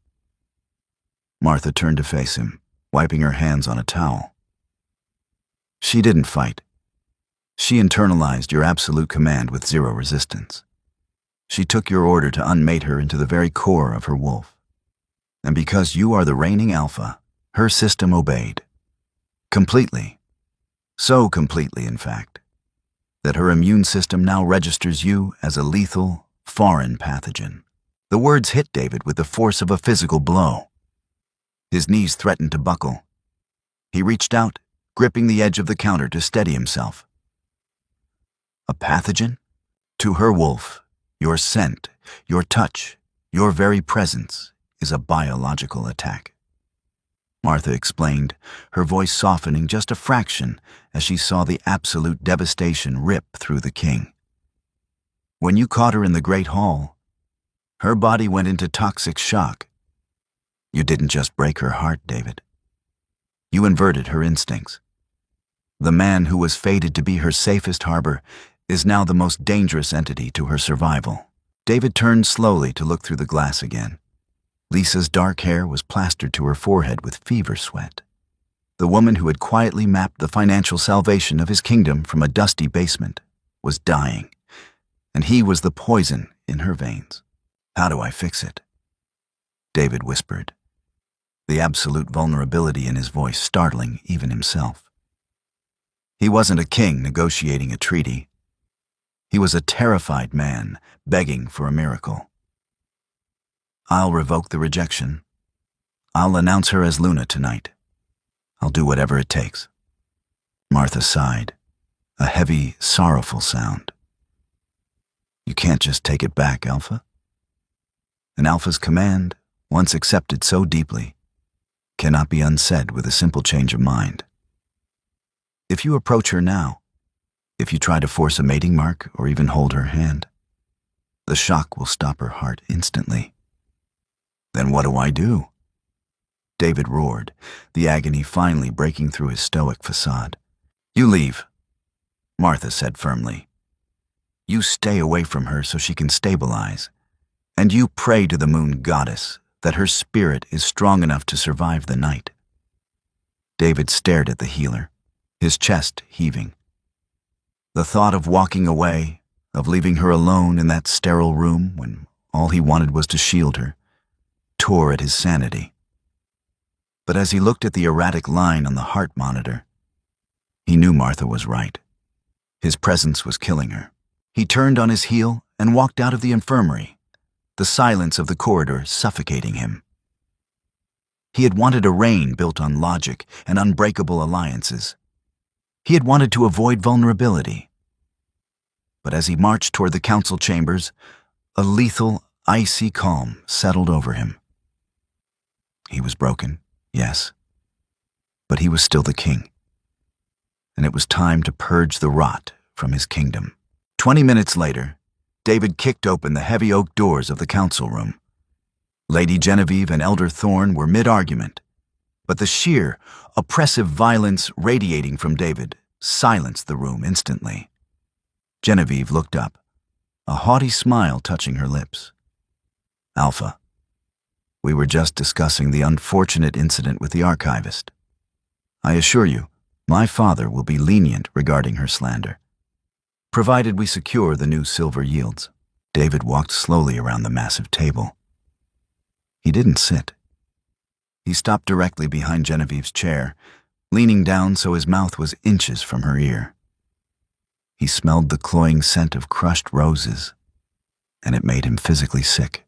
Martha turned to face him, wiping her hands on a towel. She didn't fight. She internalized your absolute command with zero resistance. She took your order to unmate her into the very core of her wolf. And because you are the reigning alpha, her system obeyed. Completely. So completely, in fact, that her immune system now registers you as a lethal, foreign pathogen. The words hit David with the force of a physical blow. His knees threatened to buckle. He reached out, gripping the edge of the counter to steady himself. A pathogen? To her wolf, your scent, your touch, your very presence is a biological attack. Martha explained, her voice softening just a fraction as she saw the absolute devastation rip through the king. When you caught her in the Great Hall, her body went into toxic shock. You didn't just break her heart, David. You inverted her instincts. The man who was fated to be her safest harbor is now the most dangerous entity to her survival. David turned slowly to look through the glass again. Lisa's dark hair was plastered to her forehead with fever sweat. The woman who had quietly mapped the financial salvation of his kingdom from a dusty basement was dying, and he was the poison in her veins. How do I fix it? David whispered, the absolute vulnerability in his voice startling even himself. He wasn't a king negotiating a treaty. He was a terrified man begging for a miracle. I'll revoke the rejection. I'll announce her as Luna tonight. I'll do whatever it takes. Martha sighed, a heavy, sorrowful sound. You can't just take it back, Alpha. An Alpha's command, once accepted so deeply, cannot be unsaid with a simple change of mind. If you approach her now, if you try to force a mating mark or even hold her hand, the shock will stop her heart instantly. Then what do I do? David roared, the agony finally breaking through his stoic facade. You leave, Martha said firmly. You stay away from her so she can stabilize, and you pray to the moon goddess that her spirit is strong enough to survive the night. David stared at the healer, his chest heaving. The thought of walking away, of leaving her alone in that sterile room when all he wanted was to shield her, tore at his sanity. But as he looked at the erratic line on the heart monitor, he knew Martha was right. His presence was killing her. He turned on his heel and walked out of the infirmary, the silence of the corridor suffocating him. He had wanted a reign built on logic and unbreakable alliances. He had wanted to avoid vulnerability. But as he marched toward the council chambers, a lethal, icy calm settled over him. He was broken, yes, but he was still the king, and it was time to purge the rot from his kingdom. 20 minutes later, David kicked open the heavy oak doors of the council room. Lady Genevieve and Elder Thorne were mid-argument, but the sheer, oppressive violence radiating from David silenced the room instantly. Genevieve looked up, a haughty smile touching her lips. Alpha, we were just discussing the unfortunate incident with the archivist. I assure you, my father will be lenient regarding her slander, provided we secure the new silver yields. David walked slowly around the massive table. He didn't sit. He stopped directly behind Genevieve's chair, leaning down so his mouth was inches from her ear. He smelled the cloying scent of crushed roses, and it made him physically sick.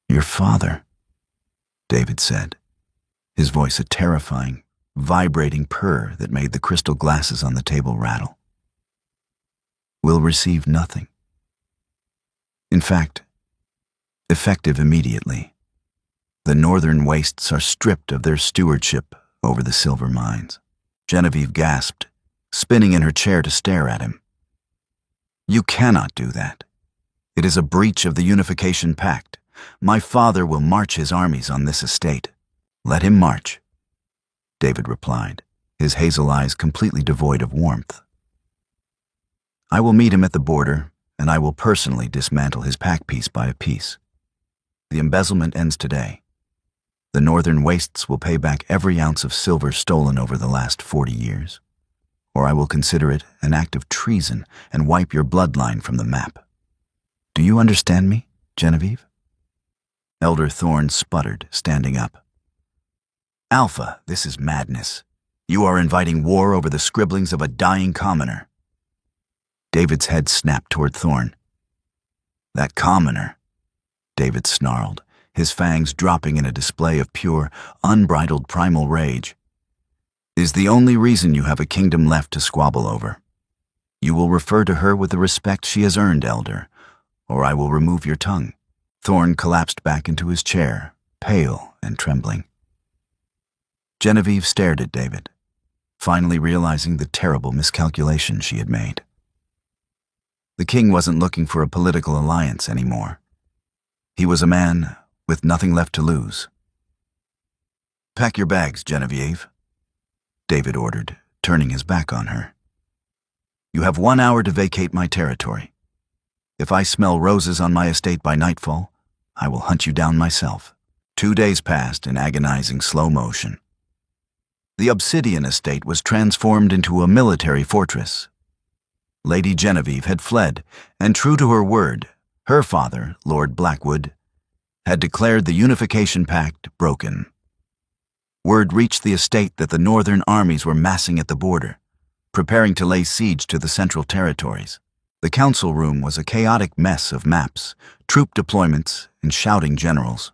Your father, David said, his voice a terrifying, vibrating purr that made the crystal glasses on the table rattle, will receive nothing. In fact, effective immediately, the northern wastes are stripped of their stewardship over the silver mines. Genevieve gasped, spinning in her chair to stare at him. You cannot do that. It is a breach of the Unification Pact. My father will march his armies on this estate. Let him march, David replied, his hazel eyes completely devoid of warmth. I will meet him at the border, and I will personally dismantle his pack piece by a piece. The embezzlement ends today. The northern wastes will pay back every ounce of silver stolen over the last 40 years, or I will consider it an act of treason and wipe your bloodline from the map. Do you understand me, Genevieve? Elder Thorne sputtered, standing up. Alpha, this is madness. You are inviting war over the scribblings of a dying commoner. David's head snapped toward Thorne. That commoner, David snarled, his fangs dropping in a display of pure, unbridled primal rage, is the only reason you have a kingdom left to squabble over. You will refer to her with the respect she has earned, Elder, or I will remove your tongue. Thorne collapsed back into his chair, pale and trembling. Genevieve stared at David, finally realizing the terrible miscalculation she had made. The king wasn't looking for a political alliance anymore. He was a man with nothing left to lose. "Pack your bags, Genevieve," David ordered, turning his back on her. "You have 1 hour to vacate my territory. If I smell roses on my estate by nightfall, I will hunt you down myself." 2 days passed in agonizing slow motion. The Obsidian estate was transformed into a military fortress. Lady Genevieve had fled, and true to her word, her father, Lord Blackwood, had declared the Unification Pact broken. Word reached the estate that the northern armies were massing at the border, preparing to lay siege to the Central Territories. The council room was a chaotic mess of maps, troop deployments, and shouting generals.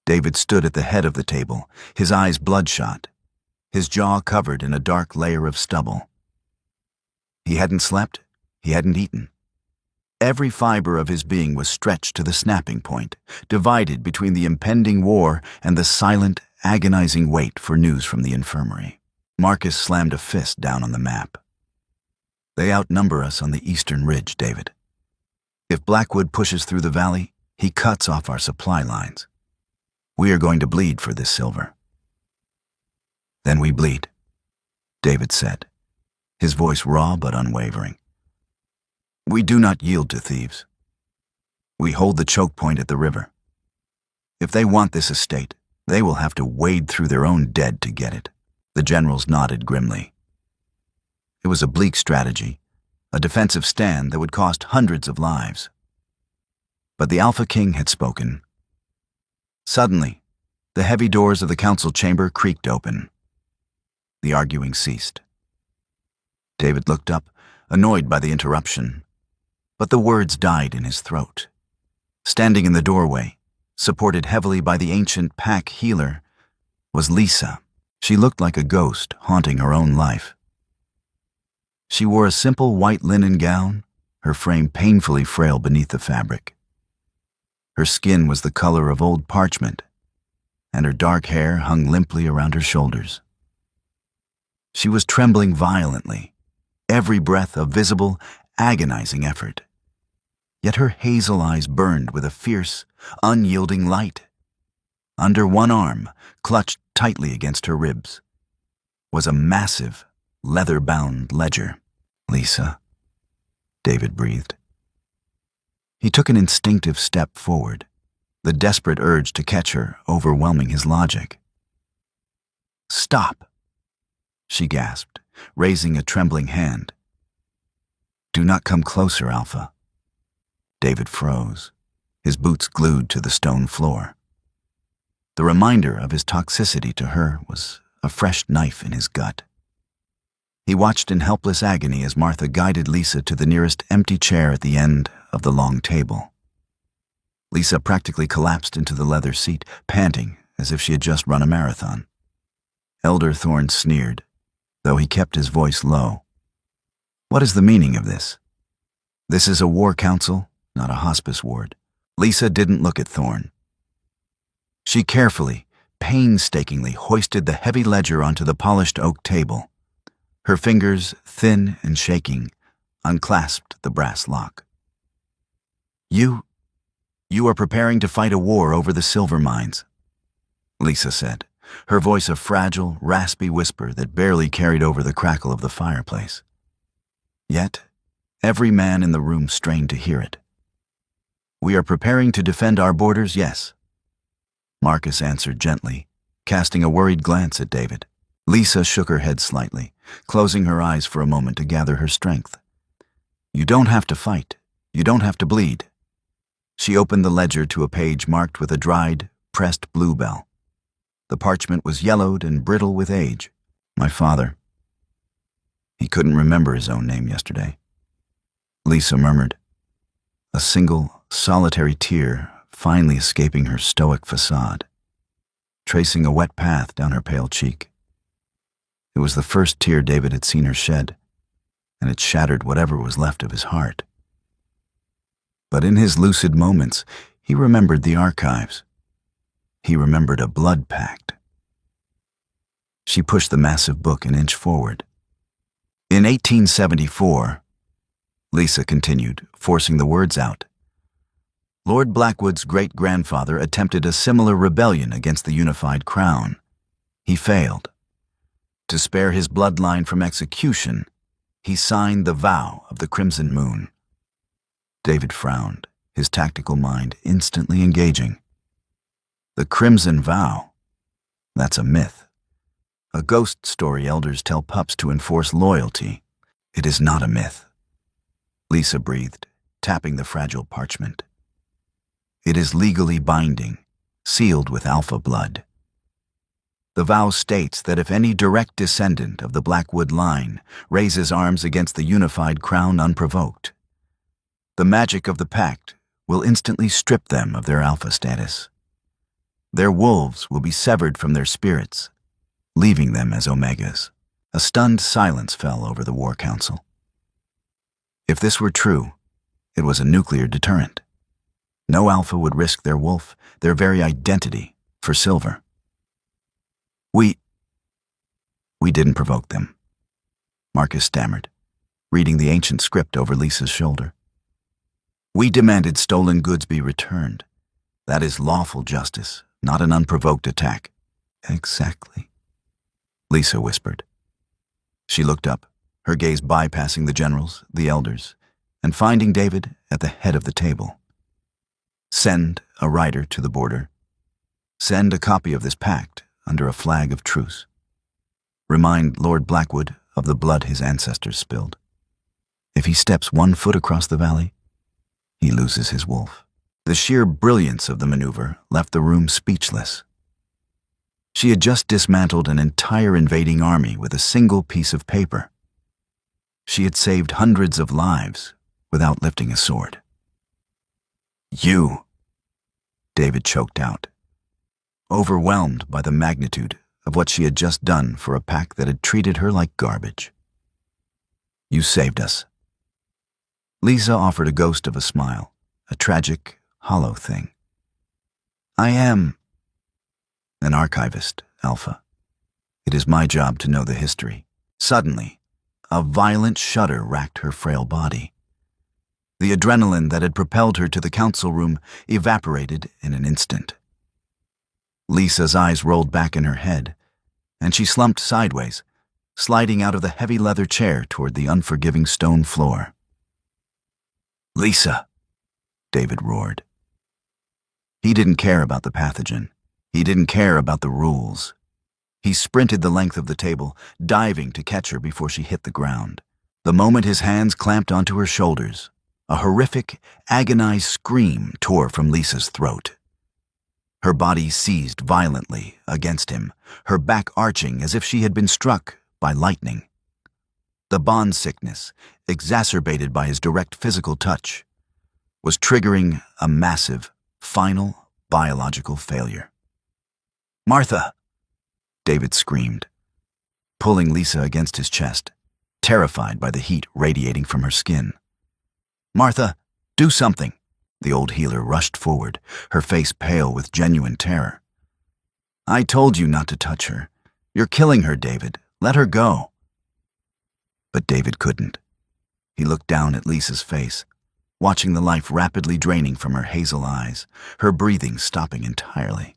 David stood at the head of the table, his eyes bloodshot, his jaw covered in a dark layer of stubble. He hadn't slept, he hadn't eaten. Every fiber of his being was stretched to the snapping point, divided between the impending war and the silent, agonizing wait for news from the infirmary. Marcus slammed a fist down on the map. "They outnumber us on the eastern ridge, David. If Blackwood pushes through the valley, he cuts off our supply lines. We are going to bleed for this silver." "Then we bleed," David said, his voice raw but unwavering. "We do not yield to thieves. We hold the choke point at the river. If they want this estate, they will have to wade through their own dead to get it." The generals nodded grimly. It was a bleak strategy, a defensive stand that would cost hundreds of lives. But the Alpha King had spoken. Suddenly, the heavy doors of the council chamber creaked open. The arguing ceased. David looked up, annoyed by the interruption, but the words died in his throat. Standing in the doorway, supported heavily by the ancient pack healer, was Lisa. She looked like a ghost haunting her own life. She wore a simple white linen gown, her frame painfully frail beneath the fabric. Her skin was the color of old parchment, and her dark hair hung limply around her shoulders. She was trembling violently, every breath a visible, agonizing effort. Yet her hazel eyes burned with a fierce, unyielding light. Under one arm, clutched tightly against her ribs, was a massive, leather-bound ledger. "Lisa," David breathed. He took an instinctive step forward, the desperate urge to catch her overwhelming his logic. "Stop," she gasped, raising a trembling hand. "Do not come closer, Alpha." David froze, his boots glued to the stone floor. The reminder of his toxicity to her was a fresh knife in his gut. He watched in helpless agony as Martha guided Lisa to the nearest empty chair at the end of the long table. Lisa practically collapsed into the leather seat, panting as if she had just run a marathon. Elder Thorne sneered, though he kept his voice low. "What is the meaning of this? This is a war council, not a hospice ward." Lisa didn't look at Thorne. She carefully, painstakingly hoisted the heavy ledger onto the polished oak table. Her fingers, thin and shaking, unclasped the brass lock. You are preparing to fight a war over the silver mines," Lisa said, her voice a fragile, raspy whisper that barely carried over the crackle of the fireplace. Yet, every man in the room strained to hear it. "We are preparing to defend our borders, yes," Marcus answered gently, casting a worried glance at David. Lisa shook her head slightly, closing her eyes for a moment to gather her strength. "You don't have to fight. You don't have to bleed." She opened the ledger to a page marked with a dried, pressed bluebell. The parchment was yellowed and brittle with age. "My father." He couldn't remember his own name yesterday. Lisa murmured, a single, solitary tear finally escaping her stoic facade, tracing a wet path down her pale cheek. It was the first tear David had seen her shed, and it shattered whatever was left of his heart. But in his lucid moments, he remembered the archives. He remembered a blood pact. She pushed the massive book an inch forward. In 1874, Lisa continued, forcing the words out, Lord Blackwood's great-grandfather attempted a similar rebellion against the unified crown. He failed. To spare his bloodline from execution, he signed the vow of the Crimson Moon. David frowned, his tactical mind instantly engaging. The Crimson Vow? That's a myth. A ghost story elders tell pups to enforce loyalty. It is not a myth. Lisa breathed, tapping the fragile parchment. It is legally binding, sealed with alpha blood. The vow states that if any direct descendant of the Blackwood line raises arms against the unified crown unprovoked, the magic of the pact will instantly strip them of their alpha status. Their wolves will be severed from their spirits, leaving them as omegas. A stunned silence fell over the War Council. If this were true, it was a nuclear deterrent. No alpha would risk their wolf, their very identity, for silver. We didn't provoke them, Marcus stammered, reading the ancient script over Lisa's shoulder. We demanded stolen goods be returned. That is lawful justice, not an unprovoked attack. Exactly, Lisa whispered. She looked up, her gaze bypassing the generals, the elders, and finding David at the head of the table. Send a rider to the border. Send a copy of this pact under a flag of truce. Remind Lord Blackwood of the blood his ancestors spilled. If he steps 1 foot across the valley, he loses his wolf. The sheer brilliance of the maneuver left the room speechless. She had just dismantled an entire invading army with a single piece of paper. She had saved hundreds of lives without lifting a sword. You, David choked out, overwhelmed by the magnitude of what she had just done for a pack that had treated her like garbage. You saved us. Lisa offered a ghost of a smile, a tragic, hollow thing. I am an archivist, Alpha. It is my job to know the history. Suddenly, a violent shudder racked her frail body. The adrenaline that had propelled her to the council room evaporated in an instant. Lisa's eyes rolled back in her head, and she slumped sideways, sliding out of the heavy leather chair toward the unforgiving stone floor. Lisa, David roared. He didn't care about the pathogen. He didn't care about the rules. He sprinted the length of the table, diving to catch her before she hit the ground. The moment his hands clamped onto her shoulders, a horrific, agonized scream tore from Lisa's throat. Her body seized violently against him, her back arching as if she had been struck by lightning. The bond sickness, exacerbated by his direct physical touch, was triggering a massive, final biological failure. Martha! David screamed, pulling Lisa against his chest, terrified by the heat radiating from her skin. Martha, do something! The old healer rushed forward, her face pale with genuine terror. I told you not to touch her. You're killing her, David. Let her go. But David couldn't. He looked down at Lisa's face, watching the life rapidly draining from her hazel eyes, her breathing stopping entirely.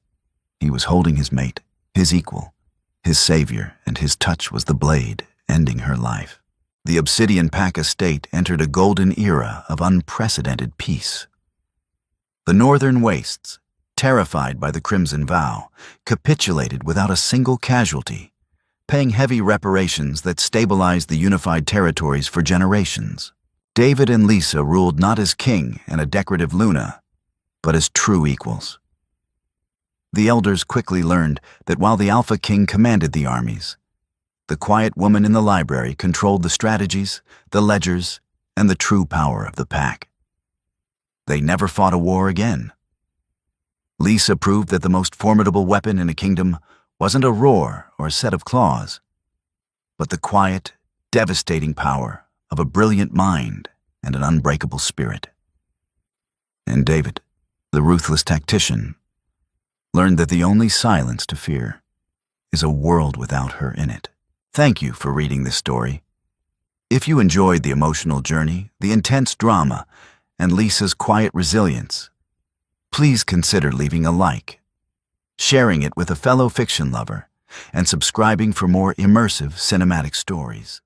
He was holding his mate, his equal, his savior, and his touch was the blade ending her life. The Obsidian Pack estate entered a golden era of unprecedented peace. The northern wastes, terrified by the Crimson Vow, capitulated without a single casualty, paying heavy reparations that stabilized the unified territories for generations. David and Lisa ruled not as king and a decorative Luna, but as true equals. The elders quickly learned that while the Alpha King commanded the armies, the quiet woman in the library controlled the strategies, the ledgers, and the true power of the pack. They never fought a war again. Lisa proved that the most formidable weapon in a kingdom wasn't a roar or a set of claws, but the quiet, devastating power of a brilliant mind and an unbreakable spirit. And David, the ruthless tactician, learned that the only silence to fear is a world without her in it. Thank you for reading this story. If you enjoyed the emotional journey, the intense drama, and Lisa's quiet resilience, please consider leaving a like, sharing it with a fellow fiction lover, and subscribing for more immersive cinematic stories.